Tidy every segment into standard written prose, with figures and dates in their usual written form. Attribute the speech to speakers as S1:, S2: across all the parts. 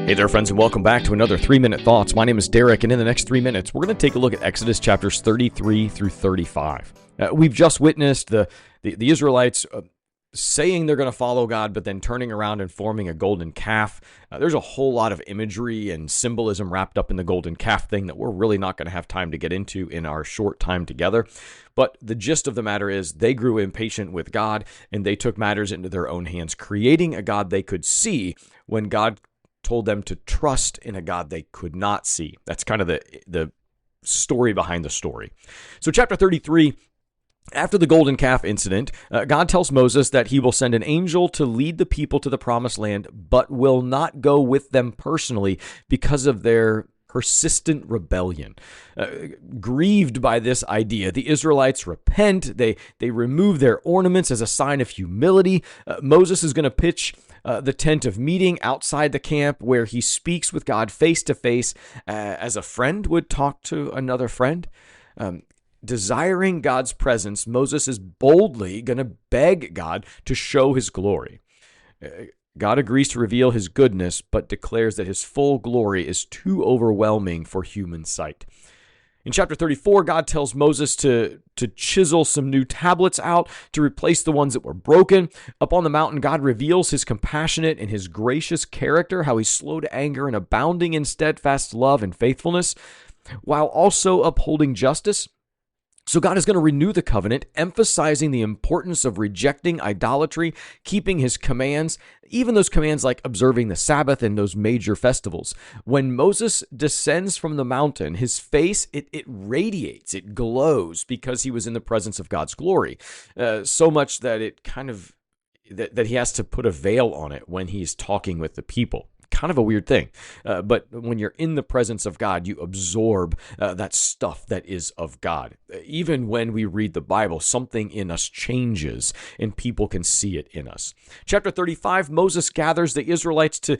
S1: Hey there, friends, and welcome back to another 3-Minute Thoughts. My name is Derek, and in the next 3 minutes, we're going to take a look at Exodus chapters 33 through 35. We've just witnessed the Israelites saying they're going to follow God, but then turning around and forming a golden calf. There's a whole lot of imagery and symbolism wrapped up in the golden calf thing that we're really not going to have time to get into in our short time together. But the gist of the matter is they grew impatient with God, and they took matters into their own hands, creating a God they could see when God told them to trust in a God they could not see. That's kind of the story behind the story. So chapter 33, after the golden calf incident, God tells Moses that he will send an angel to lead the people to the promised land, but will not go with them personally because of their persistent rebellion. Grieved by this idea, the Israelites repent. They remove their ornaments as a sign of humility. Moses is going to pitch the tent of meeting outside the camp where he speaks with God face to face as a friend would talk to another friend. Desiring God's presence, Moses is boldly going to beg God to show his glory. God agrees to reveal his goodness, but declares that his full glory is too overwhelming for human sight. In chapter 34, God tells Moses to chisel some new tablets out to replace the ones that were broken. Up on the mountain, God reveals his compassionate and his gracious character, how he's slow to anger and abounding in steadfast love and faithfulness, while also upholding justice. So God is going to renew the covenant, emphasizing the importance of rejecting idolatry, keeping his commands, even those commands like observing the Sabbath and those major festivals. When Moses descends from the mountain, his face, it radiates, it glows because he was in the presence of God's glory. So much that it kind of, that he has to put a veil on it when he's talking with the people. Kind of a weird thing. But when you're in the presence of God, you absorb that stuff that is of God. Even when we read the Bible, something in us changes and people can see it in us. Chapter 35, Moses gathers the Israelites to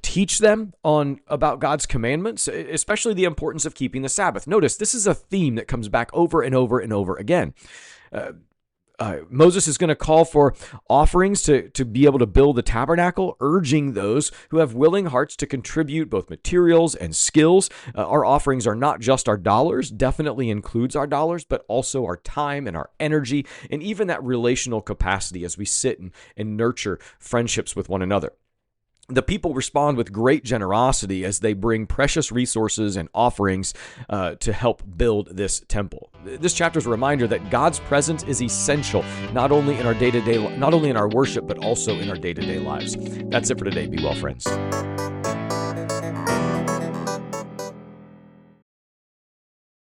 S1: teach them about God's commandments, especially the importance of keeping the Sabbath. Notice, this is a theme that comes back over and over and over again. Moses is going to call for offerings to be able to build the tabernacle, urging those who have willing hearts to contribute both materials and skills. Our offerings are not just our dollars, definitely includes our dollars, but also our time and our energy, and even that relational capacity as we sit and nurture friendships with one another. The people respond with great generosity as they bring precious resources and offerings to help build this temple. This chapter is a reminder that God's presence is essential, not only in our day-to-day, not only in our worship, but also in our day-to-day lives. That's it for today. Be well, friends.